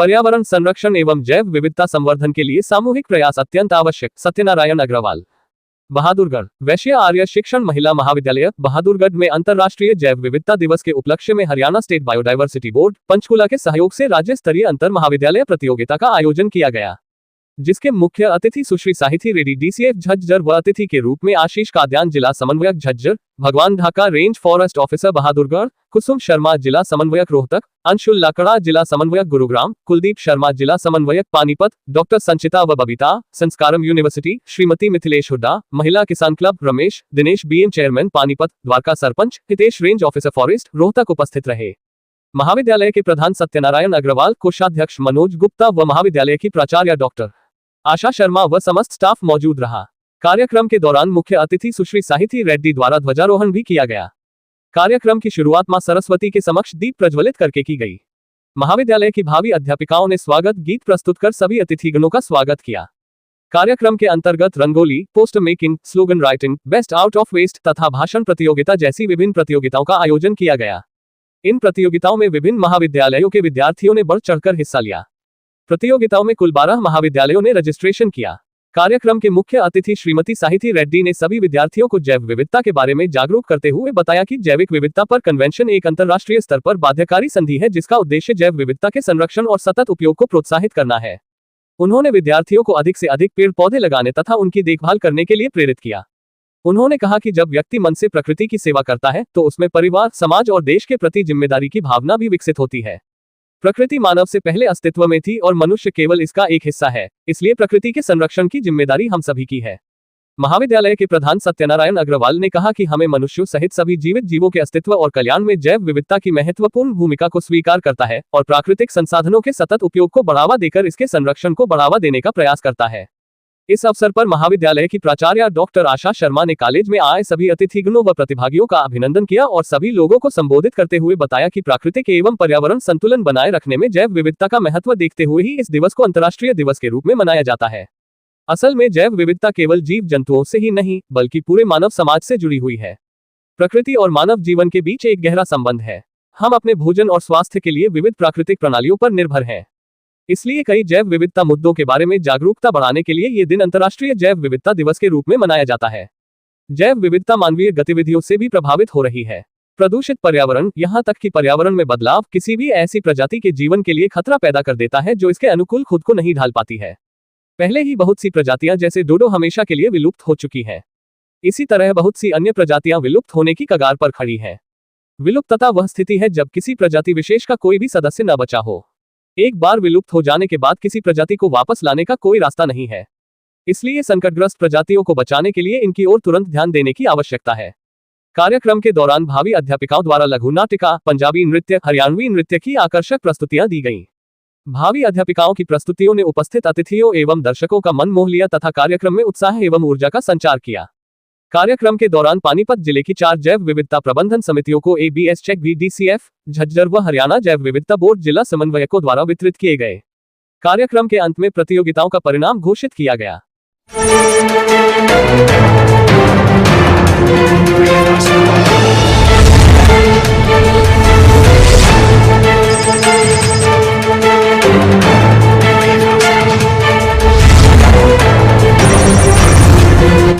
पर्यावरण संरक्षण एवं जैव विविधता संवर्धन के लिए सामूहिक प्रयास अत्यंत आवश्यक। सत्यनारायण अग्रवाल, बहादुरगढ़। वैश्य आर्य शिक्षण महिला महाविद्यालय बहादुरगढ़ में अंतर्राष्ट्रीय जैव विविधता दिवस के उपलक्ष्य में Haryana state biodiversity board Panchkula के सहयोग से राज्य स्तरीय अंतर महाविद्यालय प्रतियोगिता का आयोजन किया गया, जिसके मुख्य अतिथि सुश्री साहिथी रेड्डी DCF झज्जर व अतिथि के रूप में आशीष काद्यान जिला समन्वयक Jhajjar, Bhagwan Dhaka range forest officer Bahadurgarh, Kusum Sharma जिला समन्वयक रोहतक, अंशुल लाकड़ा जिला समन्वयक गुरुग्राम, कुलदीप शर्मा जिला समन्वयक पानीपत, डॉक्टर संचिता व बबीता संस्कारम यूनिवर्सिटी, श्रीमती मिथिलेश हुड्डा महिला किसान club, Ramesh Dinesh BM chairman Panipat, Dwarka sarpanch, Hitesh range officer forest Rohtak उपस्थित रहे। महाविद्यालय के प्रधान सत्यनारायण अग्रवाल, कोषाध्यक्ष मनोज गुप्ता व महाविद्यालय की प्राचार्य डॉक्टर आशा शर्मा व समस्त स्टाफ मौजूद रहा। कार्यक्रम के दौरान मुख्य अतिथि सुश्री साहिथी रेड्डी द्वारा ध्वजारोहण भी किया गया। कार्यक्रम की शुरुआत मां सरस्वती के समक्ष दीप प्रज्वलित करके की गई। महाविद्यालय की भावी अध्यापिकाओं ने स्वागत गीत प्रस्तुत कर सभी अतिथिगणों का स्वागत किया। कार्यक्रम के अंतर्गत rangoli, poster making, slogan writing, best out of waste तथा भाषण प्रतियोगिता जैसी विभिन्न प्रतियोगिताओं का आयोजन किया गया। इन प्रतियोगिताओं में विभिन्न महाविद्यालयों के विद्यार्थियों ने बढ़ चढ़कर हिस्सा लिया। प्रतियोगिताओं में कुल 12 महाविद्यालयों ने रजिस्ट्रेशन किया। कार्यक्रम के मुख्य अतिथि श्रीमती साहिथी रेड्डी ने सभी विद्यार्थियों को जैव विविधता के बारे में जागरूक करते हुए बताया कि जैविक विविधता पर कन्वेंशन एक अंतर्राष्ट्रीय स्तर पर बाध्यकारी संधि है, जिसका उद्देश्य जैव विविधता के संरक्षण और सतत उपयोग को प्रोत्साहित करना है। उन्होंने विद्यार्थियों को अधिक से अधिक पेड़ पौधे लगाने तथा उनकी देखभाल करने के लिए प्रेरित किया। उन्होंने कहा कि जब व्यक्ति मन से प्रकृति की सेवा करता है तो उसमें परिवार, समाज और देश के प्रति जिम्मेदारी की भावना भी विकसित होती है। प्रकृति मानव से पहले अस्तित्व में थी और मनुष्य केवल इसका एक हिस्सा है, इसलिए प्रकृति के संरक्षण की जिम्मेदारी हम सभी की है। महाविद्यालय के प्रधान सत्यनारायण अग्रवाल ने कहा कि हमें मनुष्यों सहित सभी जीवित जीवों के अस्तित्व और कल्याण में जैव विविधता की महत्वपूर्ण भूमिका को स्वीकार करता है और प्राकृतिक संसाधनों के सतत उपयोग को बढ़ावा देकर इसके संरक्षण को बढ़ावा देने का प्रयास करता है। इस अवसर पर महाविद्यालय की प्राचार्य डॉक्टर आशा शर्मा ने कॉलेज में आए सभी अतिथिगणों व प्रतिभागियों का अभिनंदन किया और सभी लोगों को संबोधित करते हुए बताया कि प्राकृतिक एवं पर्यावरण संतुलन बनाए रखने में जैव विविधता का महत्व देखते हुए ही इस दिवस को अंतर्राष्ट्रीय दिवस के रूप में मनाया जाता है। असल में जैव विविधता केवल जीव जंतुओं से ही नहीं बल्कि पूरे मानव समाज से जुड़ी हुई है। प्रकृति और मानव जीवन के बीच एक गहरा संबंध है। हम अपने भोजन और स्वास्थ्य के लिए विविध प्राकृतिक प्रणालियों पर निर्भर हैं। इसलिए कई जैव विविधता मुद्दों के बारे में जागरूकता बढ़ाने के लिए ये दिन अंतर्राष्ट्रीय जैव विविधता दिवस के रूप में मनाया जाता है। जैव विविधता मानवीय गतिविधियों से भी प्रभावित हो रही है। प्रदूषित पर्यावरण, यहाँ तक कि पर्यावरण में बदलाव किसी भी ऐसी प्रजाति के जीवन के लिए खतरा पैदा कर देता है जो इसके अनुकूल खुद को नहीं ढाल पाती है। पहले ही बहुत सी प्रजातियां जैसे डोडो हमेशा के लिए विलुप्त हो चुकी हैं। इसी तरह बहुत सी अन्य प्रजातियां विलुप्त होने की कगार पर खड़ी हैं। विलुप्तता वह स्थिति है जब किसी प्रजाति विशेष का कोई भी सदस्य न बचा हो। एक बार विलुप्त हो जाने के बाद किसी प्रजाति को वापस लाने का कोई रास्ता नहीं है। इसलिए संकटग्रस्त प्रजातियों को बचाने के लिए इनकी ओर तुरंत ध्यान देने की आवश्यकता है। कार्यक्रम के दौरान भावी अध्यापिकाओं द्वारा लघु नाटिका, पंजाबी नृत्य, हरियाणवी नृत्य की आकर्षक प्रस्तुतियां दी गईं। भावी अध्यापिकाओं की प्रस्तुतियों ने उपस्थित अतिथियों एवं दर्शकों का मन मोह लिया तथा कार्यक्रम में उत्साह एवं ऊर्जा का संचार किया। कार्यक्रम के दौरान पानीपत जिले की 4 जैव विविधता प्रबंधन समितियों को ABS चेक भी DCF झज्जर व हरियाणा जैव विविधता बोर्ड जिला समन्वयकों द्वारा वितरित किए गए। कार्यक्रम के अंत में प्रतियोगिताओं का परिणाम घोषित किया गया।